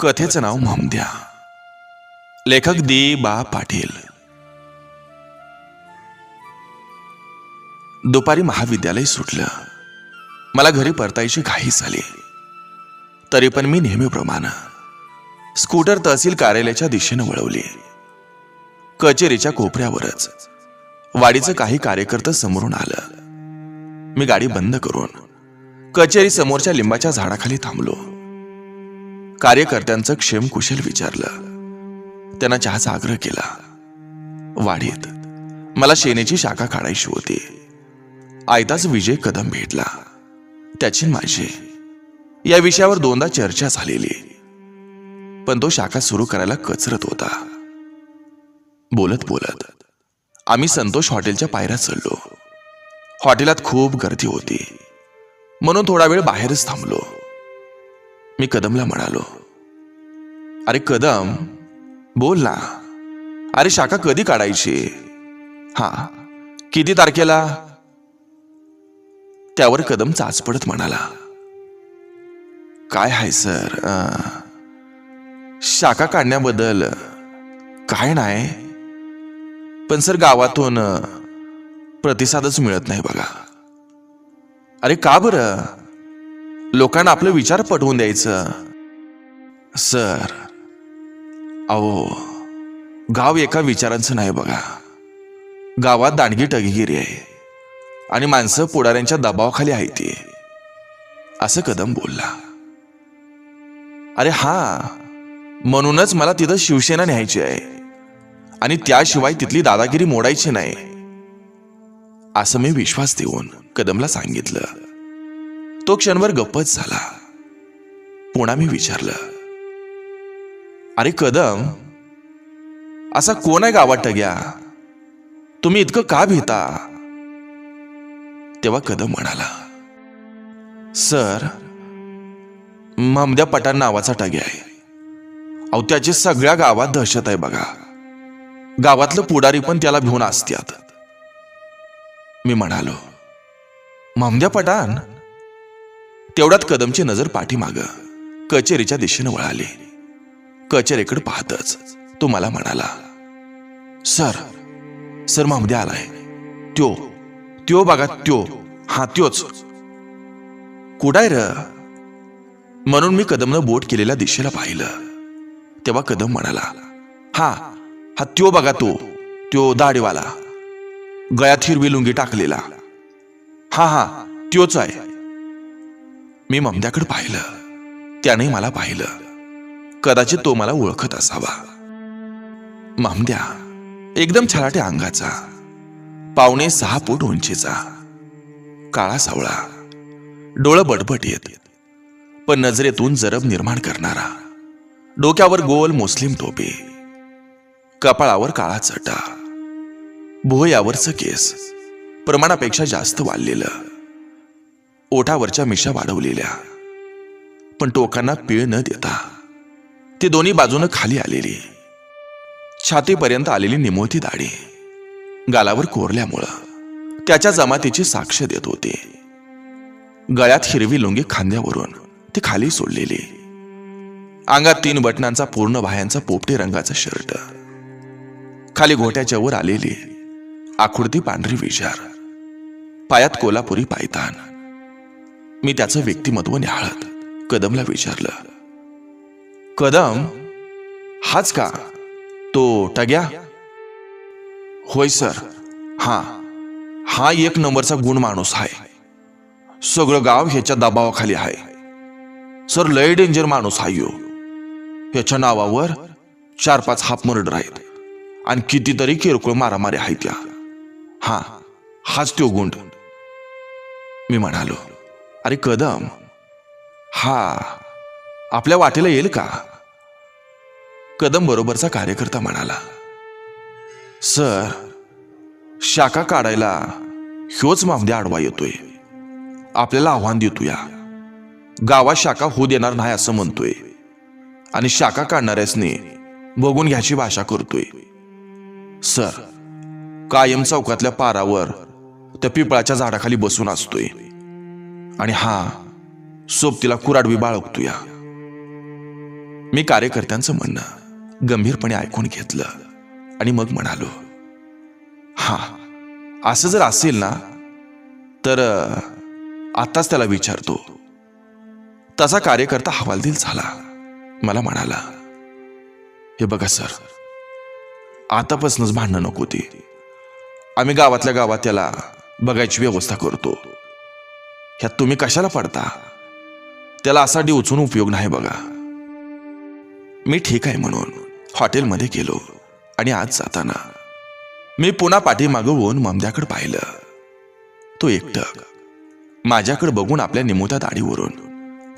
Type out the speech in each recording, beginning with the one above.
कथेचं नाव मामद्या. लेखक दी बा पाटील. दुपारी महाविद्यालय सुटलं. मला घरी परतायची घाई झाली. तरी पण मी नेहमीप्रमाणे स्कूटर तहसील कार्यालयाच्या दिशेने वळवली. कचेरीच्या कोपऱ्यावरच वाडीचं काही कार्यकर्ते समोरून आलं. मी गाडी बंद करून कचेरी समोरच्या लिंबाच्या झाडाखाली थांबलो. कार्यकर्त्यांचं क्षेम कुशल विचारलं. त्यांना चहाचा आग्रह केला. वाडीत मला शेनेची शाखा काढायची होती. आयताच विजय कदम भेटला. त्याची माझी या विषयावर दोनदा चर्चा झालेली, पण तो शाखा सुरू करायला कचरत होता. बोलत बोलत आम्ही संतोष हॉटेलच्या पायऱ्या चढलो. हॉटेलात खूप गर्दी होती, म्हणून थोडा वेळ बाहेरच थांबलो. मी कदमला म्हणालो, अरे कदम, बोल ना. अरे शाखा कधी काढायची? हा, किती तारखेला? त्यावर कदम चाचपडत म्हणाला, काय आहे सर, शाखा काढण्याबद्दल काय नाही, पण सर गावातून प्रतिसादच मिळत नाही बघा. अरे का बरं? लोकांना आपले विचार पटवून द्यायचं. सर अहो, गाव एका विचारांचं नाही बघा. गावात दांडगी टगगिरी आहे आणि माणसं पुढाऱ्यांच्या दबावाखाली आहे ती, असं कदम बोलला. अरे हा, म्हणूनच मला तिथं शिवसेना न्यायची आहे आणि त्याशिवाय तिथली दादागिरी मोडायची नाही, असं मी विश्वास देऊन कदमला सांगितलं. तो क्षणभर गप्पच झाला. पुन्हा मी विचारलं, अरे कदम, असा कोण आहे गावात टग्या? तुम्ही इतकं का भीता? तेव्हा कदम म्हणाला, सर मामद्या पठाण नावाचा टग्या आहे. अहो, त्याची सगळ्या गावात दहशत आहे बघा. गावातलं पुढारी पण त्याला भिवून असतात. मी म्हणालो, मामद्या पठाण? तेवढ्यात कदमची नजर पाठीमाग कचेरीच्या दिशेने वळाली. कचेरीकडे पाहतच तो मला म्हणाला, सर सर मामद्या आलाय. त्यो बघा, हा त्योच. कुठाय र? म्हणून मी कदमनं बोट केलेल्या दिशेला पाहिलं. तेव्हा कदम म्हणाला, हा त्यो बघा, त्यो दाढीवाला, गळ्यात हिरवी लुंगी टाकलेला. हा त्योच आहे. मी मामद्याकडे पाहिलं. त्याने मला पाहिलं. कदाचित तो मला ओळखत असावा. मामद्या एकदम छलाटे अंगाचा, 5.25 फूट उंचीचा, काळा सावळा, डोळं बटबट येत पण नजरेतून जरब निर्माण करणारा, डोक्यावर गोल मुस्लिम टोपी, कपाळावर काळा चटा, भुवयावरचं केस प्रमाणापेक्षा जास्त वाढलेलं, ओठावरच्या मिशा वाढवलेल्या पण टोकांना पीळ न देता ती दोन्ही बाजूनं खाली आलेली, छातीपर्यंत आलेली निमोठी दाढी गालावर कोरल्यामुळं त्याच्या जमातीची साक्ष देत होती. गळ्यात हिरवी लुंगी खांद्यावरून ती खाली सोडलेली. अंगात 3 बटनांचा पूर्ण बाह्यांचा पोपटी रंगाचा शर्ट, खाली घोट्याच्या वर आलेली आखुडती पांढरी विचार, पायात कोल्हापुरी पायतान. मी त्याचं व्यक्तिमत्व न्याहाळत कदमला विचारलं, कदम, हाच का तो टग्या? होय सर, हा 1 नंबरचा गुण माणूस आहे. सगळं गाव ह्याच्या दबावाखाली आहे. सर लय डेंजर माणूस आहे यो. ह्याच्या नावावर 4-5 हाफ मर्डर आहेत आणि कितीतरी किरकोळ मारामारी आहेत त्या. हाच तो गुंड. मी म्हणालो, अरे कदम, हा आपल्या वाटेला येईल का? कदम बरोबरचा कार्यकर्ता म्हणाला, सर शाखा काढायला ह्योच मामद्या आडवा येतोय. आपल्याला आव्हान देतोय. गावात शाखा होऊ देणार नाही असं म्हणतोय आणि शाखा काढणाऱ्यासनी बघून घ्यायची भाषा करतोय. सर कायम चौकातल्या पारावर त्या पिपळाच्या झाडाखाली बसून असतोय आणि सोबतीला कुराडवी बाळगतोय. मी कार्यकर्त्यांचं म्हणणं गंभीरपणे ऐकून घेतलं आणि मग म्हणालो, हा, असं जर असेल ना तर आत्ताच त्याला विचारतो. तसा कार्यकर्ता हवालदिल झाला. मला म्हणाला, हे बघा सर, आतापासूनच भांडणं नको ती. आम्ही गावातल्या गावात त्याला बघायची व्यवस्था करतो. ह्यात तुम्ही कशाला पडता? त्याला असा डिवचून उपयोग नाही बघा. मी ठीक आहे म्हणून हॉटेलमध्ये गेलो आणि आज जाताना मी पुन्हा पाठीमागं वळून ममद्याकडे पाहिलं. तो एकटक माझ्याकडे बघून आपल्या निमुत्या दाढीवरून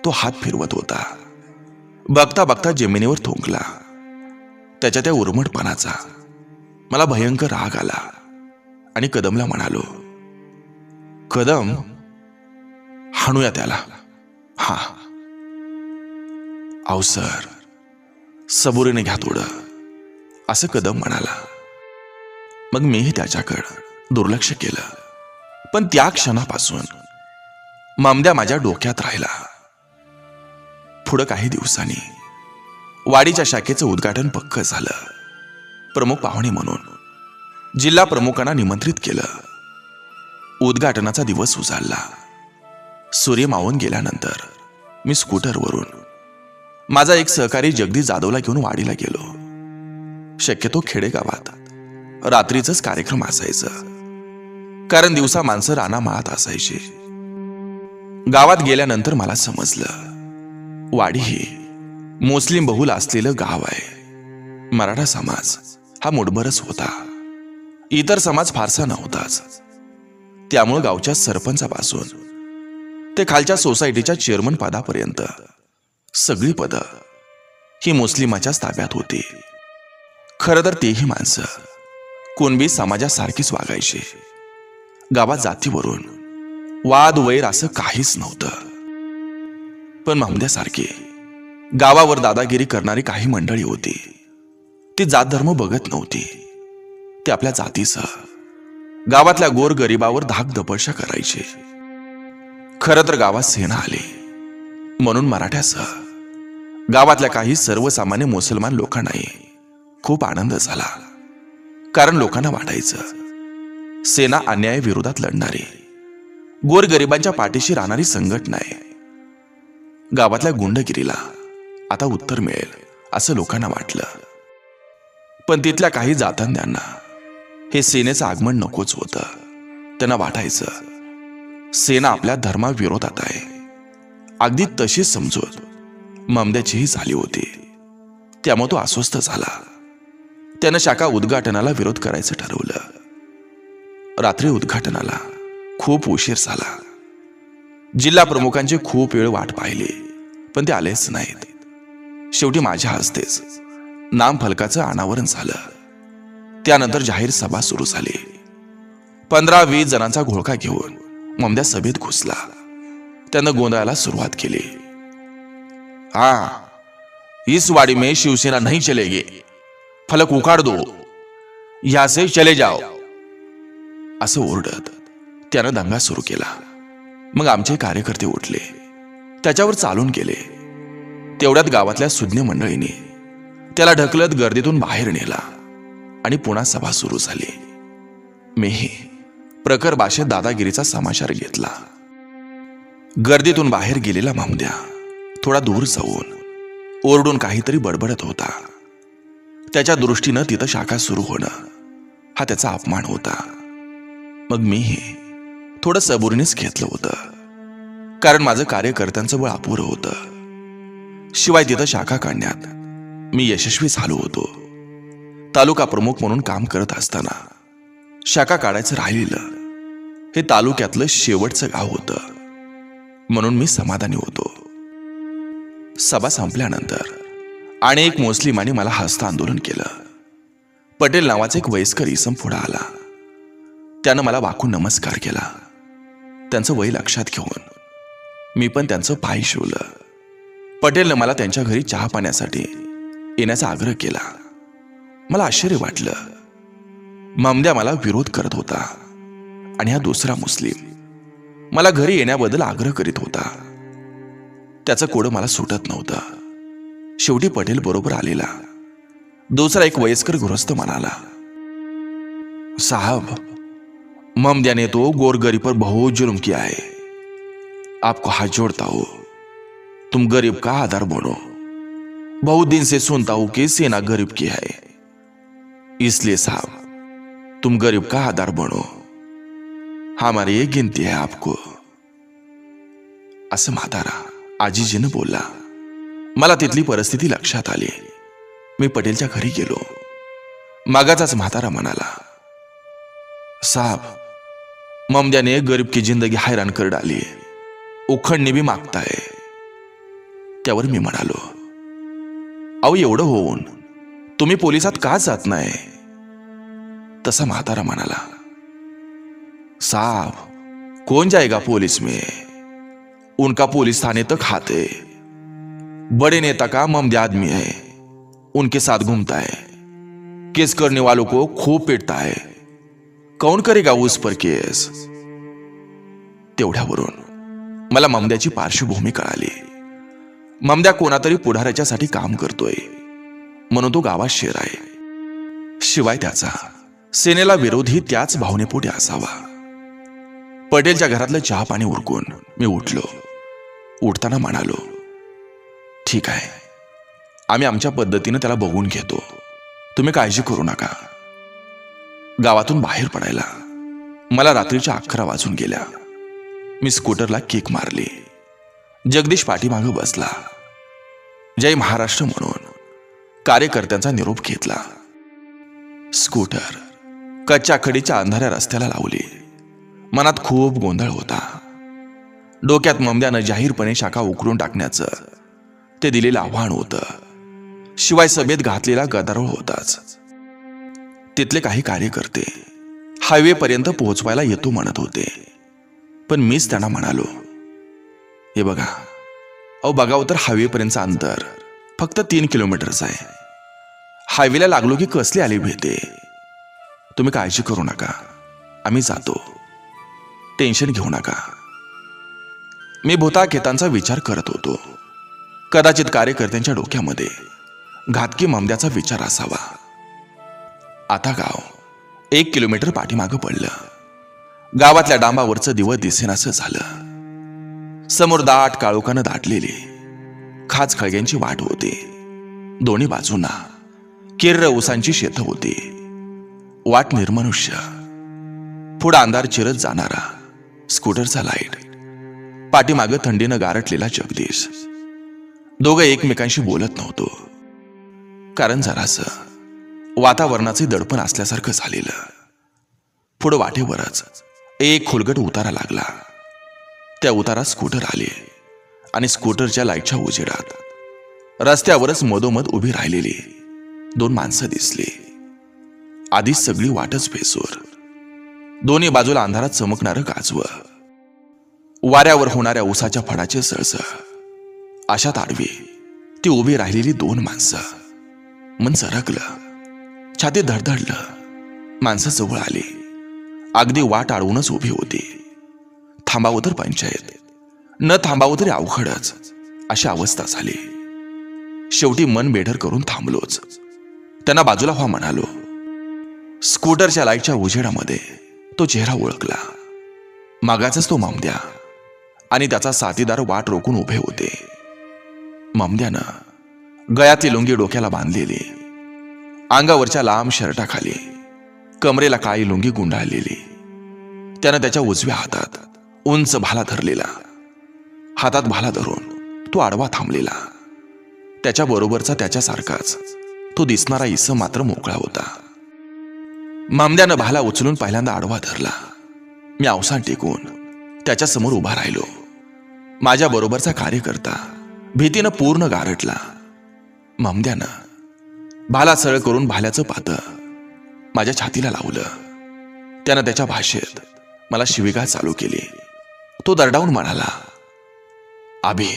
तो हात फिरवत होता. बघता बघता जमिनीवर थुंकला. त्याच्या त्या उर्मटपणाचा मला भयंकर राग आला आणि कदमला म्हणालो, कदम, हाणूया त्याला. हा. अहो सर, सबुरीने घ्या थोडं, असं कदम म्हणाला. मग मीही त्याच्याकडं दुर्लक्ष केलं. पण त्या क्षणापासून ममद्या माझ्या डोक्यात राहिला. पुढं काही दिवसांनी वाडीच्या शाखेचं उद्घाटन पक्क झालं. प्रमुख पाहुणे म्हणून जिल्हा प्रमुखांना निमंत्रित केलं. उद्घाटनाचा दिवस उजाडला. सूर्य मावून गेल्यानंतर मी स्कूटरवरून माझा एक सहकारी जगदीश जाधवला घेऊन वाडीला गेलो. शक्यतो खेडेगावात रात्रीचंच कार्यक्रम असायचं, कारण दिवसा माणसं रानामाळात असायची. गावात गेल्यानंतर मला समजलं, वाडी ही मुस्लिम बहुल असलेलं गाव आहे. मराठा समाज हा मुठभरच होता. इतर समाज फारसा नव्हताच. त्यामुळे गावच्या सरपंचापासून ते खालच्या सोसायटीच्या चेअरमन पदापर्यंत सगळी पदं ही मुस्लिमाच्याच ताब्यात होती. खरं तर तेही माणसं कुणबी समाजासारखीच वागायची. गावात जातीवरून वाद वैर असं काहीच नव्हतं. पण ममद्यासारखी गावावर दादागिरी करणारी काही मंडळी होती. ती जात धर्म बघत नव्हती. ती आपल्या जातीसह गावातल्या गोर गरिबावर धाक दपडशा करायची. खरं तर गावात सेना आली म्हणून मराठ्यासह गावातल्या काही सर्वसामान्य मुसलमान लोकांनाही खूप आनंद झाला. कारण लोकांना वाटायचं सेना अन्यायाविरोधात लढणारी, गोरगरिबांच्या पाठीशी राहणारी संघटना आहे. गावातल्या गुंडगिरीला आता उत्तर मिळेल असं लोकांना वाटलं. पण तिथल्या काही जातांद्यांना हे सेनेचं आगमन नकोच होतं. त्यांना वाटायचं सेना आपल्या धर्माविरोधात आहे. अगदी तशीच समजूत ममद्याचीही झाली होती. त्यामुळे तो अस्वस्थ झाला. त्यानं शाखा उद्घाटनाला विरोध करायचं ठरवलं. रात्री उद्घाटनाला खूप उशीर झाला. जिल्हा प्रमुखांची खूप वेळ वाट पाहिली, पण ते आलेच नाहीत. शेवटी माझ्या हस्तेच नामफलकाचं अनावरण झालं. त्यानंतर जाहीर सभा सुरू झाली. 15-20 जणांचा घोळका घेऊन ममद्या सभेत घुसला. त्यानं गोंधळाला सुरुवात केली. हाँ, इस वाड़ी में शिवसेना नहीं चलेगी, फलक उखाड़ दो, यहां से चले जाओ, असं ओरडत त्यानं दंगा सुरू केला. मग आमचे कार्यकर्ते उठले, त्याच्यावर चालून गेले. तेवढ्यात गावातल्या सुज्ञ मंडळींनी त्याला ढकलत गर्दीतून बाहेर नेला आणि पुन्हा सभा सुरू झाली. मीही प्रखर भाषेत दादागिरीचा समाचार घेतला. गर्दीतून बाहेर गेलेला ममद्या थोडा दूर जाऊन ओरडून काहीतरी बडबडत होता. त्याच्या दृष्टीनं तिथं शाखा सुरू होणं हा त्याचा अपमान होता. मग मीही थोडं सबुरीनेच घेतलं होतं, कारण माझं कार्यकर्त्यांचं बळ अपुरं होतं. शिवाय तिथं शाखा काढण्यात मी यशस्वी झालो होतो. तालुका प्रमुख म्हणून काम करत असताना शाखा काढायचं राहिलेलं हे तालुक्यातलं शेवटचं गाव होतं, म्हणून मी समाधानी होतो. सभा संपल्यानंतर अनेक मुस्लिमांनी मला हस्त आंदोलन केलं. पटेल नावाचा एक वयस्कर इसम पुढे आला. त्यानं मला वाकून नमस्कार केला. त्यांचं वय लक्षात घेऊन मी पण त्यांचं पाय शिवलं. पटेलनं मला त्यांच्या घरी चहा पाण्यासाठी येण्याचा आग्रह केला. मला आश्चर्य वाटलं. ममद्या मला विरोध करत होता आणि हा दुसरा मुस्लिम मला घरी येण्याबद्दल आग्रह करीत होता. त्याचं कोडं मला सुटत नव्हतं. शेवटी पटेल बरोबर आलेला. दुसरा एक वयस्कर गृहस्थ म्हणाला, साहब, ममद्या ने तो गोर गरीब पर बहुत जुल्म किया है. आपको हाथ जोड़ता हूं, तुम गरीब का आधार बनो. बहुत दिन से सुनता हूं कि सेना गरीब की है, इसलिए साहब तुम गरीब का आधार बनो. हमारी ये गिनती है आपको. असं म्हातारा आजीजीनं बोलला. मला तिथली परिस्थिती लक्षात आली. मी पटेलच्या घरी गेलो. मागाचाच म्हातारा म्हणाला, साहब, ममद्या ने गरीब की जिंदगी हैरान कर डाली. उखडणी भी मागताय. त्यावर मी म्हणालो, अहो, एवढं होऊन तुम्ही पोलिसात का जात नाही? तसा म्हातारा म्हणाला, साहब, कौन जाएगा पुलिस में? उनका पुलिस थाने तक खाते. बड़े नेता का ममद्या आदमी है, उनके साथ घूमता है. केस करने वालों को खूब पीटता है. कौन करेगा उस पर केस? तेवढ्यावरून मला ममद्याची पार्श्वभूमी कळाली. ममद्या कोणातरी पुढाऱ्याच्यासाठी काम करतोय म्हणून तो गावात शेर आहे. शिवाय त्याचा सेनेला विरोधी त्याच भावनेपोटी असावा. पटेलच्या घरातलं चहा पाणी उरकून मी उठलो. उठताना म्हणालो, ठीक आहे, आम्ही आमच्या पद्धतीने त्याला बघून घेतो. तुम्ही काळजी करू नका. गावातून बाहेर पडायला मला रात्रीच्या 11 वाजून गेल्या. मी स्कूटरला किक मारली. जगदीश पाठीमागे बसला. जय महाराष्ट्र म्हणून कार्यकर्त्यांचा निरोप घेतला. स्कूटर कच्च्या खडीच्या अंधाऱ्या रस्त्याला लावली. मनात खूप गोंधळ होता. डोक्यात ममद्यानं जाहीरपणे शाखा उकरून टाकण्याचं ते दिलेलं आव्हान होतं. शिवाय सभेत घातलेला गदारोळ होताच. तिथले काही कार्यकर्ते हायवे पर्यंत पोहोचवायला येतो म्हणत होते, पण मीच त्यांना म्हणालो, हे बघा, अहो बघावं तर हायवे पर्यंतचं अंतर फक्त 3 किलोमीटरच आहे. हायवेला लागलो की कसली आली भीते. तुम्ही काळजी करू नका, आम्ही जातो. टेन्शन घेऊ नका. मी भूताखेतांचा विचार करत होतो. कदाचित कार्यकर्त्यांच्या डोक्यामध्ये घातकी ममद्याचा विचार असावा. आता गाव 1 किलोमीटर पाठीमागं पडलं. गावातल्या डांबावरचं दिवं दिसेनासं झालं. समोर दाट काळोखानं दाटलेली खाच खळग्यांची वाट होती. दोन्ही बाजूंना किर्र ऊसांची शेतं होती. वाट निर्मनुष्य. पुढं अंधार चिरत जाणारा स्कूटरचा लाईट. पाठीमागं थंडीनं गारटलेला जगदीश. दोघं एकमेकांशी बोलत नव्हतो, कारण जरासं वातावरणाचे दडपण असल्यासारखं झालेलं. पुढं वाटेवरच एक खोलगट उतारा लागला. त्या उतारात स्कूटर आले आणि स्कूटरच्या लाईटच्या उजेडात रस्त्यावरच मधोमध उभी राहिलेली 2 माणसं दिसली. आधीच सगळी वाटच बेसूर. दोन्ही बाजूला अंधारात चमकणारं गाजवं. वाऱ्यावर होणाऱ्या ऊसाच्या फडाचे सळसळ. अशात आडवी ती उभी राहिलेली 2 माणसं. मन सरकलं, छाती धडधडलं. माणसं जवळ आली. अगदी वाट अडवूनच उभी होती. थांबावं तर पंचायत, न थांबावं तरी अवघडच, अशी अवस्था झाली. शेवटी मन बेढर करून थांबलोच. त्यांना बाजूला व्हा म्हणालो. स्कूटरच्या लाईटच्या उजेडामध्ये तो चेहरा ओळखला. मागाचाच तो ममद्या आणि त्याचा साथीदार वाट रोखून उभे होते. ममद्यानं गळ्यातली लुंगी डोक्याला बांधलेली. अंगावरच्या लांब शर्टाखाली कमरेला काळी लुंगी गुंडाळलेली. त्यानं त्याच्या उजव्या हातात उंच भाला धरलेला. हातात भाला धरून तो आडवा थांबलेला. त्याच्या बरोबरचा त्याच्यासारखाच तो दिसणारा इसम मात्र मोकळा होता. ममद्यानं भाला उचलून पहिल्यांदा आडवा धरला. मी अवसान टेकून त्याच्या समोर उभा राहिलो. माझ्या बरोबरचा कार्यकर्ता भीतीनं पूर्ण गारटला. ममद्यानं भाला सरळ करून भाल्याचं पातं माझ्या छातीला लावलं. त्यानं त्याच्या भाषेत मला शिवीगाळ चालू केली. तो दरडावून म्हणाला, अभी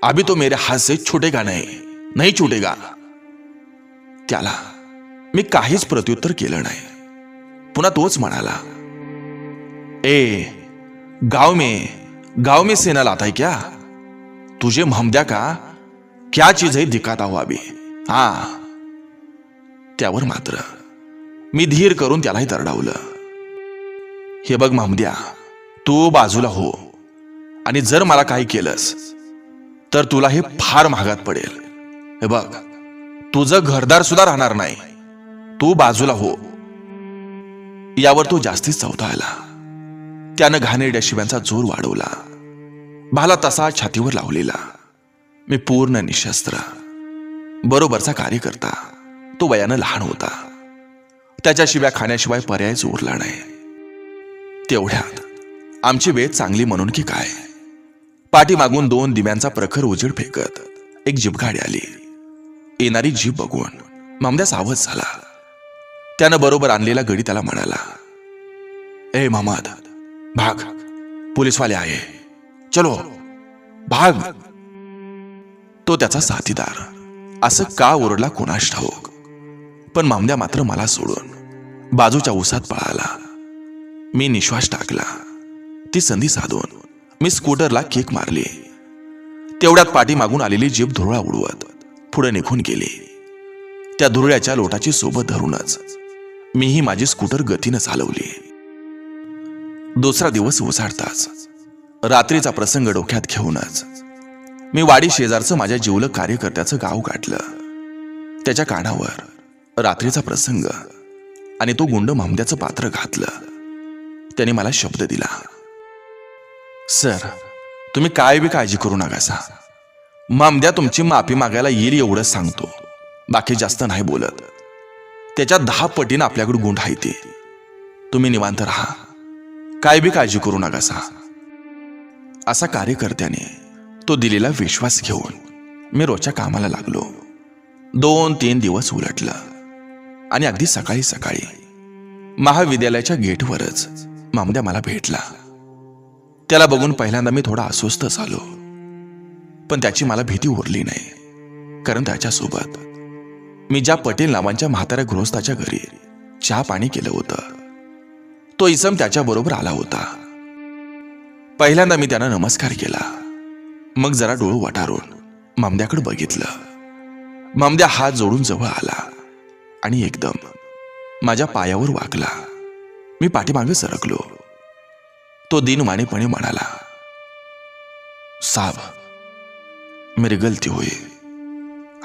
अभी तो मेरे हाथ से छूटेगा नहीं छूटेगा. त्याला मी काहीच प्रत्युत्तर केलं नाही. पुन्हा तोच म्हणाला, ए गाव में सेना लाता है क्या? तुझे ममद्या का क्या चीज है दिखाता हुआ भी. हा. त्यावर मात्र मी धीर करून त्यालाही दरडावलं. हे बघ महमद्या, तू बाजूला हो, आणि जर मला काही केलंस तर तुला हे फार महागात पडेल. हे बघ, तुझं घरदार सुद्धा राहणार नाही. तू बाजूला हो. यावर तो जास्तीच चवताळला. त्यानं घाणेरड्या शिव्यांचा जोर वाढवला. भाला तसा छातीवर लावलेला. मी पूर्ण निशस्त्र. बरोबरचा कार्यकर्ता. तो वयानं लहान होता. त्याच्या शिव्या खाण्याशिवाय पर्यायच उरला नाही. तेवढ्यात आमची वेळ चांगली म्हणून की काय, पाठीमागून 2 दिव्यांचा प्रखर उजेड फेकत एक जीपगाडी आली. येणारी जीप बघून महमद्या सावध झाला. त्यानं बरोबर आणलेला गडी त्याला म्हणाला, ए महमद, भाग, पोलीसवाले आहे, चलो भाग. तो त्याचा साथीदार असं का ओरडला कोणास ठाऊक, पण महमद्या मात्र मला सोडून बाजूच्या उसात पळाला. मी निश्वास टाकला. ती संधी साधून मी स्कूटरला किक मारली. तेवढ्यात पाठीमागून आलेली जीप धुरळा उडवत पुढे निघून गेली. त्या धुरळ्याच्या लोटाची सोबत धरूनच मीही माझी स्कूटर गतीनं चालवली. दुसरा दिवस उजाडताच रात्रीचा प्रसंग डोक्यात घेऊनच मी वाडी शेजारचं माझ्या जिवलग कार्यकर्त्याचं गाव गाठलं. त्याच्या कानावर रात्रीचा प्रसंग आणि तो गुंड महमद्याचं पात्र घातलं. त्याने मला शब्द दिला, सर, तुम्ही काय बी काळजी करू नका. महमद्या तुमची माफी मागायला येईल एवढंच सांगतो, बाकी जास्त नाही बोलत. त्याच्या 10 पटीनं आपल्याकडे गुंड आहे ते. तुम्ही निवांत राहा, काय बी काळजी करू नका. असा कार्यकर्त्याने तो दिलेला विश्वास घेऊन मी रोजच्या कामाला लागलो. 2-3 दिवस उलटलं आणि अगदी सकाळी सकाळी महाविद्यालयाच्या गेटवरच महमद्या मला भेटला. त्याला बघून पहिल्यांदा मी थोडा अस्वस्थ झालो, पण त्याची मला भीती उरली नाही, कारण त्याच्यासोबत मी ज्या पटेल नावांच्या म्हाताऱ्या गृहस्थाच्या घरी चहा पाणी केलं होतं, तो इसम त्याच्याबरोबर आला होता. पहिल्यांदा मी त्याला नमस्कार केला. मग जरा डोळं वाटारून महमद्याकडे बघितलं. महमद्या हात जोडून जवळ आला आणि एकदम माझ्या पायावर वाकला. मी पाठीमागे सरकलो. तो दीनवाणेपणे म्हणाला, साहब, मेरी गलती हुई.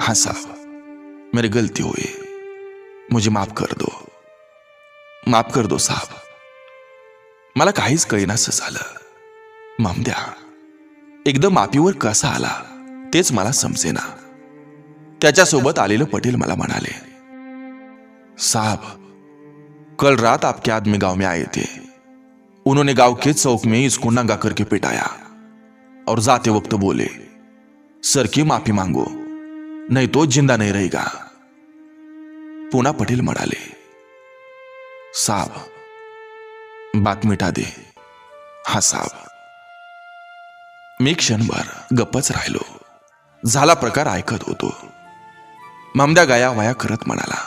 हाँ साहब, मेरी गलती हुई. मुझे माफ कर दो, माफ कर दो साहब. मला काहीच कळेनासं झालं. महमद्या एकदम माफीवर कसा आला तेच मला समजेना. त्याच्यासोबत आलेलं पटेल मला म्हणाले, साहब, कल रात आपके आदमी गांव में आए थे. उन्होंने गांव के चौक में इसको नंगा करके पिटाया और जाते वक्त बोले, सर की माफी मांगो नहीं तो जिंदा नहीं रहेगा. पुन्हा पटेल म्हणाले, साहब, बात मिटा दे. हा साहब. मी क्षणभर गप्पच राहिलो. झाला प्रकार ऐकत होतो. महमद्या गाया वाया करत म्हणाला,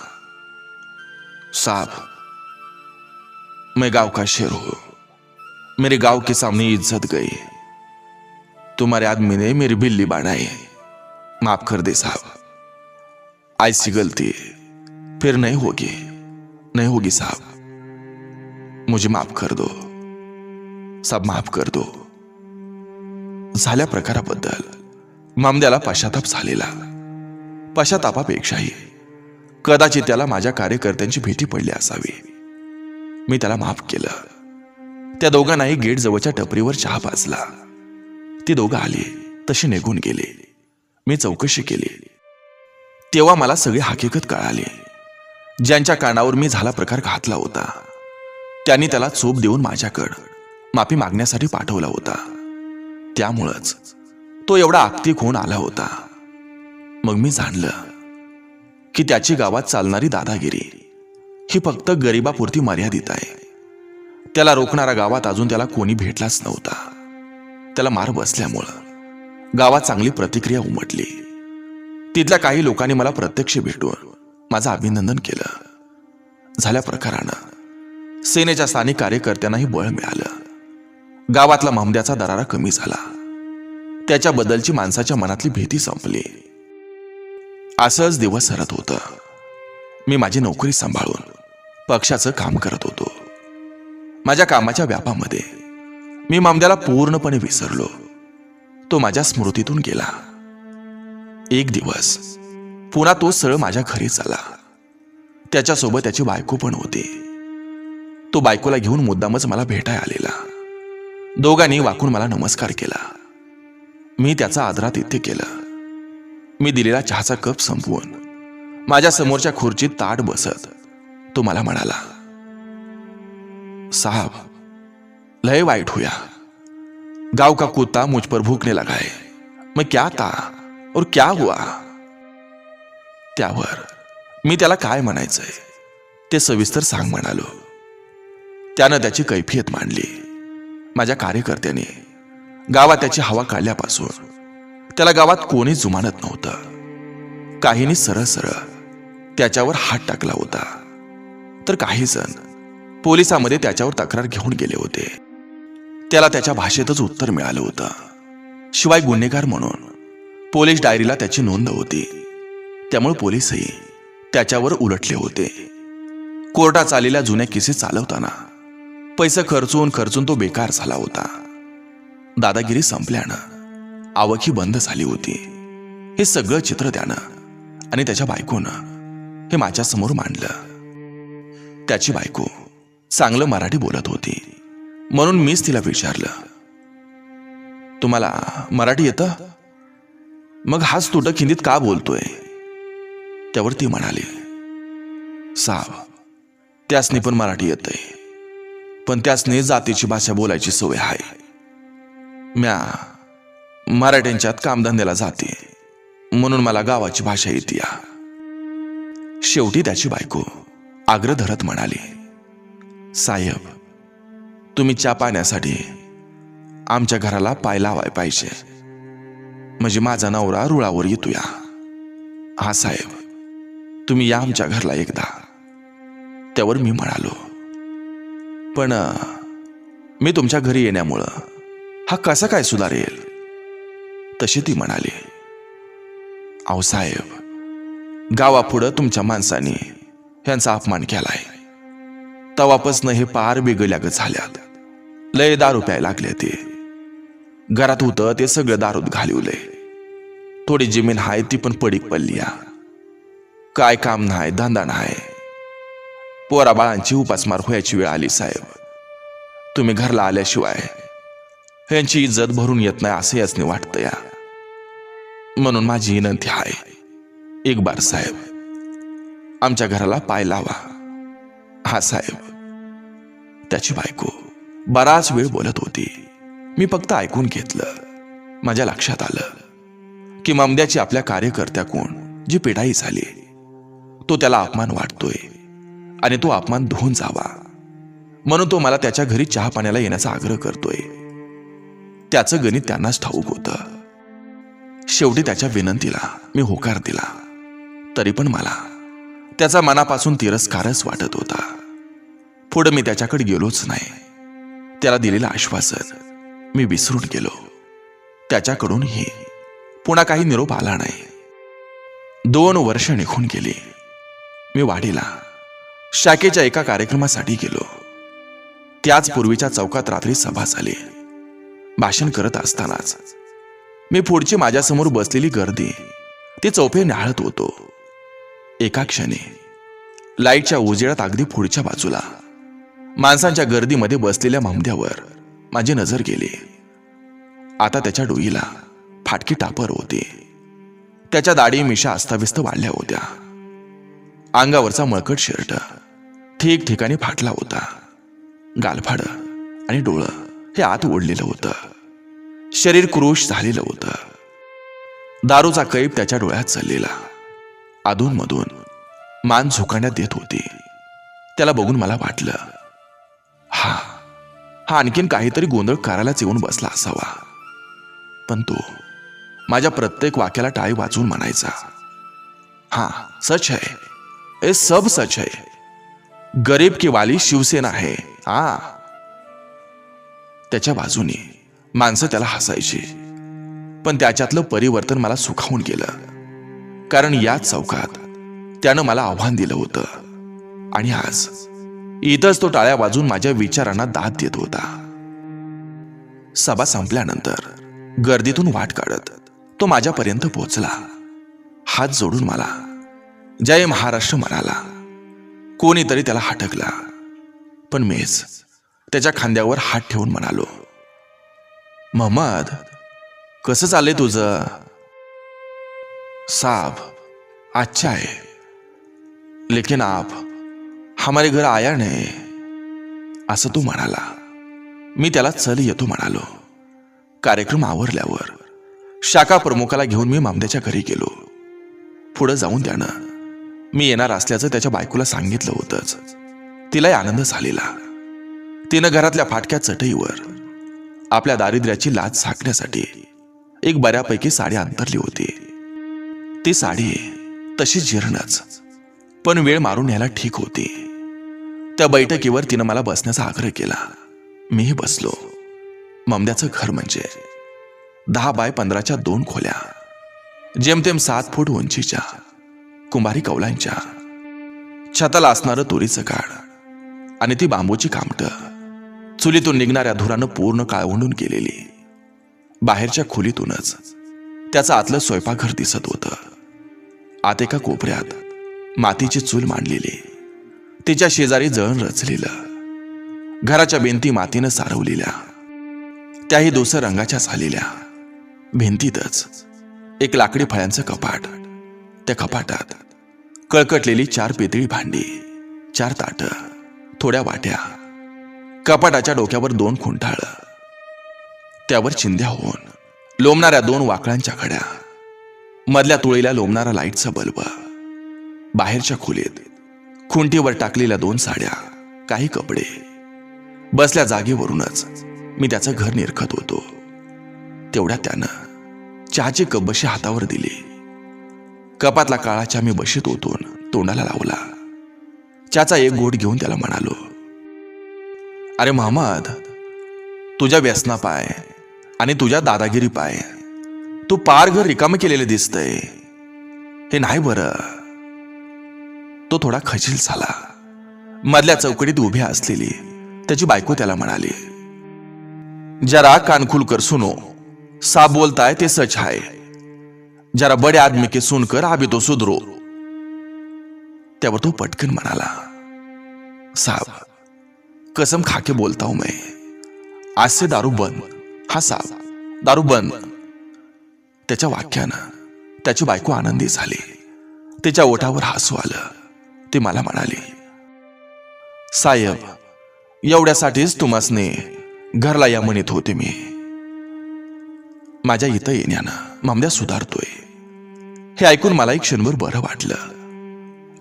साहब, मैं गांव का शेर हूं. मेरे गांव के सामने इज्जत गई. तुम्हारे आदमी ने मेरी बिल्ली बनाई. माफ कर दे साहब. ऐसी गलती फिर नहीं होगी, नहीं होगी साहब. मुझे माफ कर दो साहब, माफ कर दो. झाल्या प्रकाराबद्दल महमद्याला पश्चाताप झालेला. पश्चातापापेक्षाही कदाचित त्याला माझ्या कार्यकर्त्यांची भीती पडली असावी. मी त्याला माफ केलं. त्या दोघांनाही गेट जवळच्या टपरीवर चहा पाजला. ती दोघं आली तशी निघून गेली. मी चौकशी केली तेव्हा मला सगळी हकीकत कळाली. ज्यांच्या कानावर मी झाला प्रकार घातला होता त्यांनी त्याला चोप देऊन माझ्याकडं माफी मागण्यासाठी पाठवला होता. त्यामुळंच तो एवढा आक्तिक होऊन आला होता. मग मी जाणलं की त्याची गावात चालणारी दादागिरी ही फक्त गरिबापुरती मर्यादित आहे. त्याला रोखणारा गावात अजून त्याला कोणी भेटलाच नव्हता. त्याला मार बसल्यामुळं गावात चांगली प्रतिक्रिया उमटली. तिथल्या काही लोकांनी मला प्रत्यक्ष भेटून माझं अभिनंदन केलं. झाल्या प्रकारानं सेनेच्या स्थानिक कार्यकर्त्यांनाही बळ मिळालं. गावातला महमद्याचा दरारा कमी झाला. त्याच्याबद्दलची माणसाच्या मनातली भीती संपली. असंच दिवस सरत होतं. मी माझी नोकरी सांभाळून पक्षाचं काम करत होतो. माझ्या कामाच्या व्यापामध्ये मी मामद्याला पूर्णपणे विसरलो. तो माझ्या स्मृतीतून गेला. एक दिवस पुन्हा तो सरळ माझ्या घरीच आला. त्याच्यासोबत त्याची बायको पण होती. तो बायकोला घेऊन मुद्दामच मला भेटाय आलेला. दोघांनी वाकून मला नमस्कार केला. मी त्याचा आदरातिथ्य केलं. मी दिलेला चहाचा कप संपवून माझ्या समोरच्या खुर्चीत ताट बसत तो मला म्हणाला, साहब, लय वाईट हुआ. गांव का कुत्ता मुझ पर भूखने लगा है. मैं क्या था और क्या हुआ? त्यावर मी त्याला काय म्हणायचंय ते सविस्तर सांग म्हणालो. त्यानं त्याची कैफियत मांडली. माझ्या कार्यकर्त्याने गावात त्याची हवा काढल्यापासून त्याला गावात कोणी जुमानत नव्हतं. काहींनी सरळ सरळ त्याच्यावर हात टाकला होता, तर काही जण पोलिसांमध्ये त्याच्यावर तक्रार घेऊन गेले होते. त्याला त्याच्या भाषेतच उत्तर मिळालं होतं. शिवाय गुन्हेगार म्हणून पोलीस डायरीला त्याची नोंद होती. त्यामुळे पोलीसही त्याच्यावर उलटले होते. कोर्टात चाललेल्या जुन्या केसेस चालवताना पैसे खर्चून तो बेकार झाला होता. दादागिरी संपल्यानं आवक ही बंद झाली होती. हे सगळं चित्र त्यानं आणि त्याच्या बायकोनं हे माझ्या समोर मांडलं. त्याची बायको चांगलं मराठी बोलत होती, म्हणून मीच तिला विचारलं, तुम्हाला मराठी येतं? मग हाच तुटक हिंदीत का बोलतोय? त्यावर ती म्हणाली, साहब, त्यासनी पण मराठी येतंय, पण त्यासनी जातीची भाषा बोलायची सवय आहे. म्या मराठ्यांच्यात कामधंद्याला जाते, म्हणून मला गावाची भाषा येते. शेवटी त्याची बायको आग्रह धरत म्हणाली, साहेब, तुम्ही चहा पाण्यासाठी आमच्या घराला पाय लावाय पाहिजे, म्हणजे माझा नवरा रुळावर येतोया. हा साहेब, तुम्ही या आमच्या घरला एकदा. त्यावर मी म्हणालो, पण मी तुमच्या घरी येण्यामुळं हा कसा काय सुधारेल? तशी ती म्हणाली, अहो साहेब, गावापुढं तुमच्या माणसाने ह्यांचा अपमान केलाय. तवापासनं हे पार बिघडल्यागत झाल्यात. लय दारू प्यायला लागले. ते घरात होतं ते सगळं दारूत घालवलंय. थोडी जमीन हाय ती पण पडीक पडली. काय काम नाही, धंदा नाही. पोरा बाळांची उपासमार व्हायची वेळ आली. साहेब, तुम्ही घरला आल्याशिवाय ह्यांची इज्जत भरून येत नाही असं याचने वाटतं या. म्हणून माझी विनंती आहे, एक बार साहेब, आमच्या घराला पाय लावा. हा साहेब. त्याची बायको बराच वेळ बोलत होती. मी फक्त ऐकून घेतलं. माझ्या लक्षात आलं की मामद्याची आपल्या कार्यकर्त्याकडून जी पिटाई झाली, तो त्याला अपमान वाटतोय आणि तो अपमान धुवून जावा म्हणून तो मला त्याच्या घरी चहा पाण्याला येण्याचा आग्रह करतोय. त्याचं गणित त्यांनाच ठाऊक होतं. शेवटी त्याच्या विनंतीला मी होकार दिला. तरी पण मला त्याचा मनापासून तिरस्कारच वाटत होता. पुढे मी त्याच्याकडे गेलोच नाही. त्याला दिलेलं आश्वासन मी विसरून गेलो. त्याच्याकडूनही पुन्हा काही निरोप आला नाही. 2 वर्ष निघून गेली. मी वाडीला शाखेच्या एका कार्यक्रमासाठी गेलो. त्याच पूर्वीच्या चौकात रात्री सभा झाली. भाषण करत असतानाच मी पुढची माझ्यासमोर बसलेली गर्दी ती चौफे न्याहाळत होतो. एका क्षणी लाईटच्या उजेडात अगदी पुढच्या बाजूला माणसांच्या गर्दीमध्ये बसलेल्या मामद्यावर माझी नजर गेली. आता त्याच्या डोईला फाटकी टापर होती. त्याच्या दाढी मिशा अस्ताव्यस्त वाढल्या होत्या. अंगावरचा मळकट शर्ट ठिकठिकाणी फाटला होता. गालफाड आणि डोळं हे आत ओढलेलं होतं. शरीर क्रोश झालेलं होतं. दारूचा कैप त्याच्या डोळ्यात चाललेला. अधूनमधून मान झोकाण्यात देत होती. त्याला बघून मला वाटलं, हा आणखीन काहीतरी गोंधळ करायलाच येऊन बसला असावा. पण तो माझ्या प्रत्येक वाक्याला टाळी वाजवून म्हणायचा, हा सच है, ये सब सच है. गरीब की वाली शिवसेना है. हा. त्याच्या बाजूने माणसं त्याला हसायची, पण त्याच्यातलं परिवर्तन मला सुखावून गेलं. कारण याच चौकात त्यानं मला आव्हान दिलं होतं आणि आज इथंच तो टाळ्या वाजून माझ्या विचारांना दाद देत होता. सभा संपल्यानंतर गर्दीतून वाट काढत तो माझ्यापर्यंत पोहोचला. हात जोडून मला जय महाराष्ट्र म्हणाला. कोणीतरी त्याला हटकला, पण मीच त्याच्या खांद्यावर हात ठेवून म्हणालो, मोहम्मद, कसं चाललंय तुझं? साहब, अच्छा है, लेकिन आप हमारे घर आया नाही, असं तो म्हणाला. मी त्याला चल येतो म्हणालो. कार्यक्रम आवरल्यावर शाखा प्रमुखाला घेऊन मी मामद्याच्या घरी गेलो. पुढे जाऊन त्यानं मी येणार असल्याचं त्याच्या बायकोला सांगितलं होतंच. तिलाही आनंद झालेला. तिनं घरातल्या फाटक्या चटईवर आपल्या दारिद्र्याची लाज झाकण्यासाठी एक बऱ्यापैकी साडी अंतरली होती. ती साडी तशी जीर्णच, पण वेळ मारून यायला ठीक होती. त्या बैठकीवर तिनं मला बसण्याचा आग्रह केला. मीही बसलो. ममद्याचं घर म्हणजे 10 बाय 15च्या 2 खोल्या, जेमतेम 7 फूट उंचीच्या, कुंभारी कौलांच्या, छताला असणारं तुरीचं काड आणि ती बांबूची कामटं, चुलीतून निघणाऱ्या धुरानं पूर्ण काळवंडून गेलेली. बाहेरच्या खोलीतूनच त्याचं आतलं स्वयंपाकघर दिसत होतं. आत एका कोपऱ्यात मातीची चूल मांडलेली, तिच्या शेजारी जळण रचलेलं, घराच्या भिंती मातीनं सारवलेल्या, त्याही धूसर रंगाच्या झालेल्या. भिंतीतच एक लाकडी फळ्यांचं कपाट. त्या कपाटात कळकटलेली 4 पितळी भांडी, 4 ताटं, थोड्या वाट्या, कपाटाच्या डोक्यावर 2 खुंटाळ, त्यावर चिंध्या होऊन लोंबणाऱ्या 2 वाकळांच्या कड्या, मधल्या तुळीला लोंबणारा लाईटचा बल्ब. बाहेरच्या खोलीत खुंटीवर टाकलेल्या 2 साड्या, काही कपडे. बसल्या जागेवरूनच मी त्याचं घर निरखत होतो. तेवढ्यात त्यानं चहाची कप बशी हातावर दिली. कपातला काळा चहा मी बशीत ओतून तोंडाला लावला. चहाचा एक घोट घेऊन त्याला म्हणालो, अरे मोहम्मद, तुझ्या व्यसना पाय आणि तुझ्या दादागिरी पाय तू पार घर रिकामं केलेलं दिसतंय. हे नाही बरं. तो थोडा खजील झाला. मधल्या चौकटीत उभ्या असलेली त्याची बायको त्याला म्हणाली, जरा कानखुल कर सुनो, साफ बोलताय ते सच है, जरा बड़े आदमी के सुनकर अभी तो सुधरो. त्यावर तो पटकन म्हणाला, साहब, कसम खाके बोलता हूं मैं, आज से दारू बंद. हा साहब, दारू बंद. त्याच्या वाक्यानं त्याची बायको आनंदी झाली. तिच्या ओठावर हसू आलं. ती मला म्हणाली, साहेब, एवढ्यासाठीच तुम्हासने घरला या म्हणत होते मी. माझ्या इथं येण्यानं मामद्या सुधारतोय हे ऐकून मला एक क्षणभर बरं वाटलं.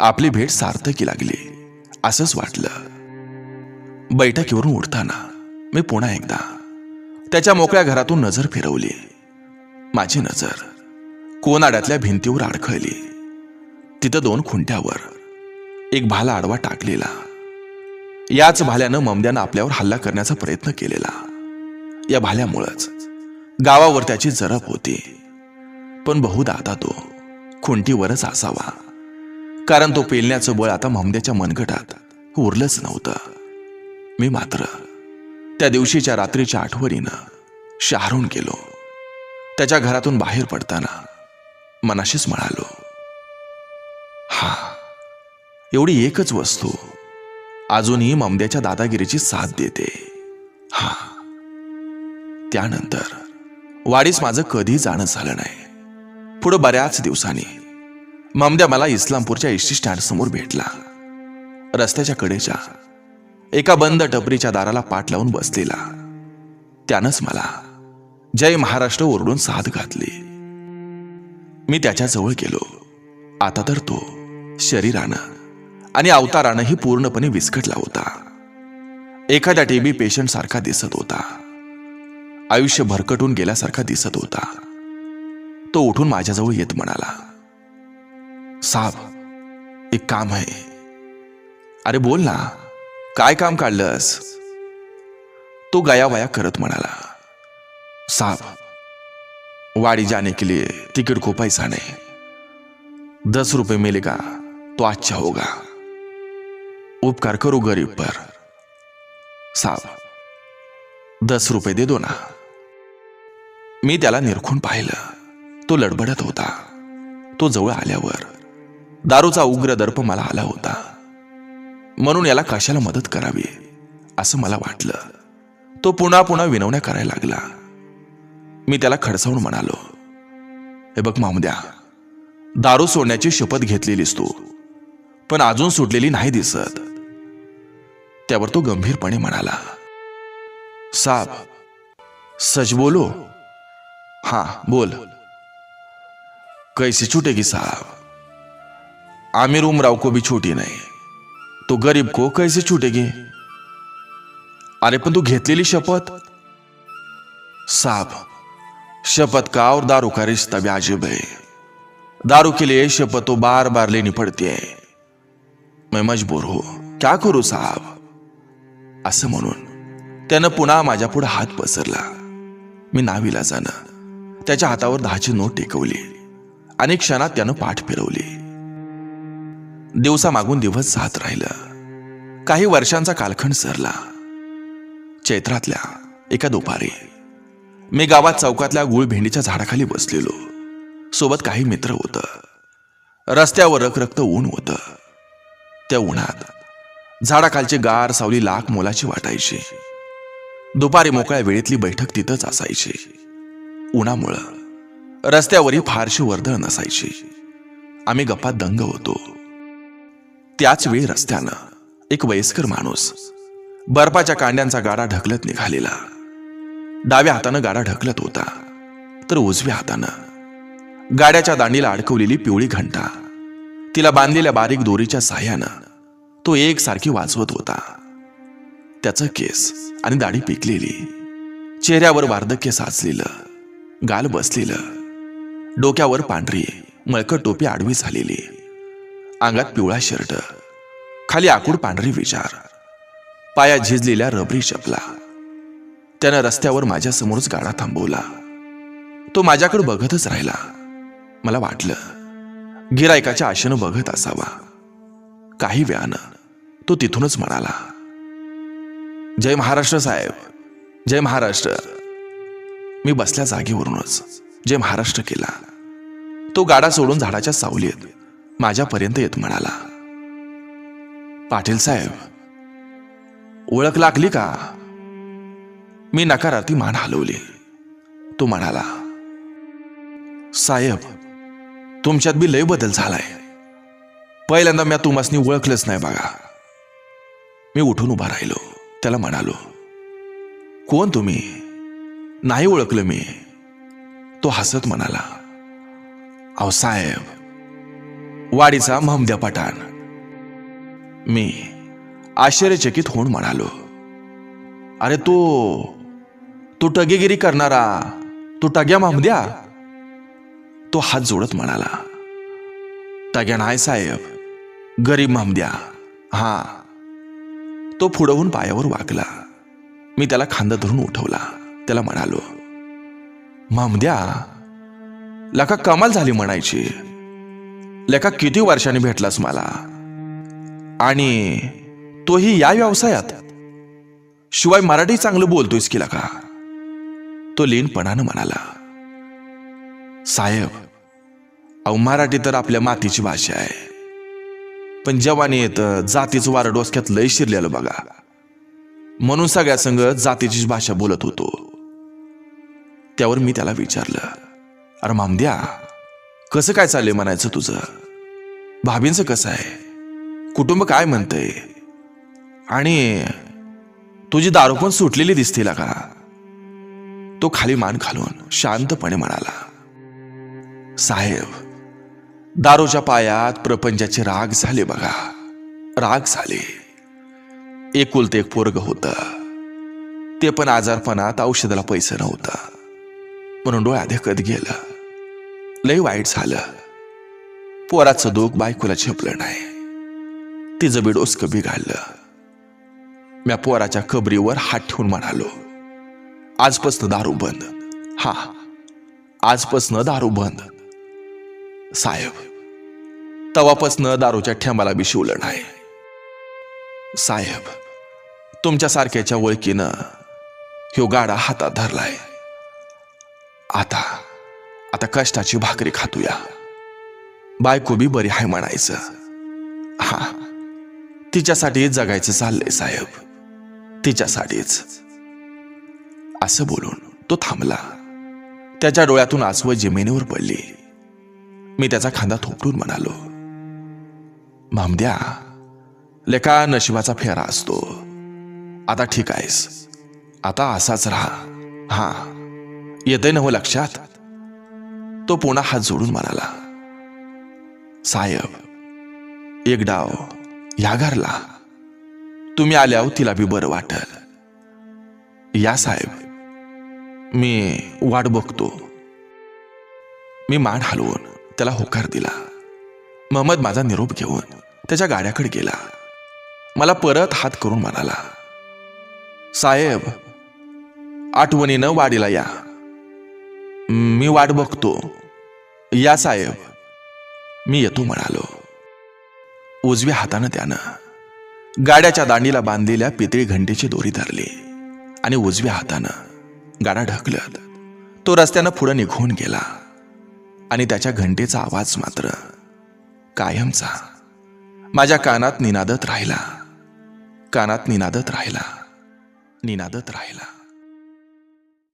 आपली भेट सार्थकी लागली असंच वाटलं. बैठकीवरून उठताना मी पुन्हा एकदा त्याच्या मोकळ्या घरातून नजर फिरवली. माझी नजर कोनाड्यातल्या भिंतीवर अडखळली. तिथं 2 खुंट्यावर एक भाला आडवा टाकलेला. याच भाल्यानं ममद्यानं आपल्यावर हल्ला करण्याचा प्रयत्न केलेला. या भाल्यामुळंच गावावर त्याची जरब होती. पण बहुधा आता तो खुंटीवरच असावा, कारण तो पेलण्याचं बळ आता ममद्याच्या मनगटात उरलंच नव्हतं. मी मात्र त्या दिवशीच्या रात्रीच्या आठवणीनं शहारून गेलो. त्याच्या घरातून बाहेर पडताना मनाशीच म्हणालो, हा, एवढी एकच वस्तू अजूनही ममद्याच्या दादागिरीची साथ देते. हा. त्यानंतर वाडीस माझं कधी जाणं झालं नाही. पुढे बऱ्याच दिवसांनी ममद्या मला इस्लामपूरच्या एसटी स्टँड समोर भेटला. रस्त्याच्या कडेच्या एका बंद टपरीच्या दाराला पाठ लावून बसलेला. त्यानंच मला जय महाराष्ट्र ओरडून साथ घातली. मी त्याच्याजवळ गेलो. आता तर तो शरीरानं आणि अवतारानंही पूर्णपणे विस्कटला होता. एखाद्या टीबी पेशंट सारखा दिसत होता. आयुष्य भरकटून गेल्यासारखा दिसत होता. तो उठून माझ्याजवळ येत म्हणाला, साहब, एक काम है. अरे बोल ना, काय काम काढलंस? तो गयावया करत म्हणाला, साहब, वाड़ी जाने के लिए टिकट को पैसा नहीं, ₹10 मिलेगा तो अच्छा होगा. उपकार करू गरीब पर. साहब ₹10 दे दो ना. मी त्याला निरखून पाहिलं. तो लडबडत होता. तो जवळ आल्यावर दारूचा उग्र दर्प मला आला होता. म्हणून याला कशाला मदत करावी असं मला वाटलं. तो पुन्हा पुन्हा विनवण्या करायला लागला. मी त्याला खडसावून म्हणालो, हे बघ मामद्या, दारू सोडण्याची शपथ घेतलेलीस तू, पण अजून सुटलेली नाही दिसत. त्यावर तो गंभीरपणे म्हणाला, साहब सच बोलो. हां बोल. कैसे छूटेगी साहब? आमिर उमराव को भी छूटी नहीं, तो गरीब को कैसे छूटेगी? अरे पण तू घेतलेली शपथ. साहब शपथ का और दारू का रिश्ता भी अजीब है. दारू के लिए शपथ तो बार बार लेनी पड़ती है. मैं मजबूर हूं, क्या करू साहब? असं म्हणून त्यानं पुन्हा माझ्या पुढे हात पसरला. मी नाविलाजानं त्याच्या हातावर 10ची नोट टेकवली आणि क्षणात त्यानं पाठ फिरवली. दिवसा मागून दिवस जात राहिलं. काही वर्षांचा कालखंड सरला. चैत्रातल्या एका दुपारी मी गावात चौकातल्या गुळभेंडीच्या झाडाखाली बसलेलो. सोबत काही मित्र होतं. रस्त्यावर रखरखतं ऊन होतं. त्या उन्हात झाडाखालची गार सावली लाख मोलाची वाटायची. दुपारी मोकळ्या वेळेतली बैठक तिथंच असायची. उन्हामुळं रस्त्यावरही फारशी वर्दळ नसायची. आम्ही गप्पात दंग होतो. त्याच वेळी रस्त्यानं एक वयस्कर माणूस बर्फाच्या कांड्यांचा गाडा ढकलत निघालेला. डाव्या हातानं गाडा ढकलत होता, तर उजव्या हातानं गाड्याच्या दांडीला अडकवलेली पिवळी घंटा, तिला बांधलेल्या बारीक दोरीच्या साह्यानं तो एकसारखी वाजवत होता. त्याचं केस आणि दाढी पिकलेली, चेहऱ्यावर वार्धक्य साचलेलं, गाल बसलेलं, डोक्यावर पांढरी मळकट टोपी आडवी झालेली, अंगात पिवळा शर्ट, खाली आखूड पांढरी विचार, पायात झिजलेल्या रबरी चपला. त्यानं रस्त्यावर माझ्या समोरच गाडा थांबवला. तो माझ्याकडे बघतच राहिला. मला वाटलं गिरायकाच्या आशेनं बघत असावा. काही वेळानं तो तिथूनच म्हणाला, जय महाराष्ट्र साहेब, जय महाराष्ट्र. मी बसल्या जागेवरूनच जय महाराष्ट्र केला. तो गाडा सोडून झाडाच्या सावलीत माझ्यापर्यंत येत म्हणाला, पाटील साहेब ओळख लागली का? मी नकारार्थी मान हलवली. तो म्हणाला, साहेब तुमच्यात बी लय बदल झालाय. पहिल्यांदा मी तुम्हासनी ओळखलंच नाही बघा. मी उठून उभा राहिलो. त्याला म्हणालो, कोण तुम्ही? नाही ओळखलं मी. तो हसत म्हणाला, अहो साहेब वाडीचा महमद्या पठाण. मी आश्चर्यचकित होऊन म्हणालो, अरे तो टगेगिरी करणारा, तो टग्या महमद्या? तो हात जोडत म्हणाला, टग्या नाही साहेब, गरीब महमद्या. हा. तो पुढवून पायावर वाकला. मी त्याला खांदा धरून उठवला. त्याला म्हणालो, महमद्या लका कमाल झाली म्हणायची. लका किती वर्षांनी भेटलास मला, आणि तोही या व्यवसायात. शिवाय मराठी चांगलं बोलतोयस की लका? तो लीनपणानं म्हणाला, साहेब अहो मराठी तर आपल्या मातीची भाषा आहे, पण जवानी येतं जातीचं वारं डोसक्यात लय शिरलेलं बघा. म्हणून सगळ्या संग जातीचीच भाषा बोलत होतो. त्यावर मी त्याला विचारलं, अरे मामद्या कसं काय चाललंय म्हणायचं तुझं? भाभींचं कसं आहे? कुटुंब काय म्हणतंय? आणि तुझी दारू पण सुटलेली दिसते का? तो खाली मान घालून शांतपणे म्हणाला, साहेब दारूच्या पायात प्रपंचाचे राग झाले बघा, राग झाले. एकुलते एक पोरग होतं, ते पण आजारपणात औषधाला पैसे नव्हता, म्हणून डोळ्यात देखत गेलं. लय वाईट झालं. पोराचं दुःख बायकोला झेपलं नाही. तिचं बी डोसकं बिघडलं. म्या पोराच्या कबरीवर हात ठेवून म्हणालो, आजपासनं दारू बंद. हा, आजपासनं दारू बंद. साहेब तवापासनं दारूच्या ठेंबाला बी शिवलं नाही. साहेब, तुमच्यासारख्याच्या ओळखीनं ह्यो गाडा हातात धरलाय. आता आता कष्टाची भाकरी खातूया. बायको बी बरी हाय म्हणायचं. हा, तिच्यासाठी जगायचं चाललंय साहेब, तिच्यासाठीच. असं बोलून तो थांबला. त्याच्या डोळ्यातून आसवं जमिनीवर पडली. मी त्याचा खांदा थोपटून म्हणालो, मामद्या, लेका नशिबाचा फेरा असतो. आता ठीक आहेस, आता असाच राहा. हा, येतंय नव लक्षात? तो पुन्हा हात जोडून म्हणाला, साहेब, एक डाव या घरला. तुम्ही आल्यावर तिला बी बरं वाटल. या साहेब, मी वाट बघतो. मी मान हलवून त्याला होकार दिला. महमद माझा निरोप घेऊन त्याच्या गाड्याकडे गेला. मला परत हात करून म्हणाला, साहेब, आठवणीनं वाडीला या. मी वाट बघतो. या साहेब. मी येतो म्हणालो. उजव्या हातानं त्यानं गाड्याच्या दांडीला बांधलेल्या पितळी घंटेची दोरी धरली आणि उजव्या हातानं गाडा ढकलत तो रस्त्यानं पुढे निघून गेला. आणि त्याच्या घंटेचा आवाज मात्र कायमचा माझ्या कानात निनादत राहिला, कानात निनादत राहिला, निनादत राहिला.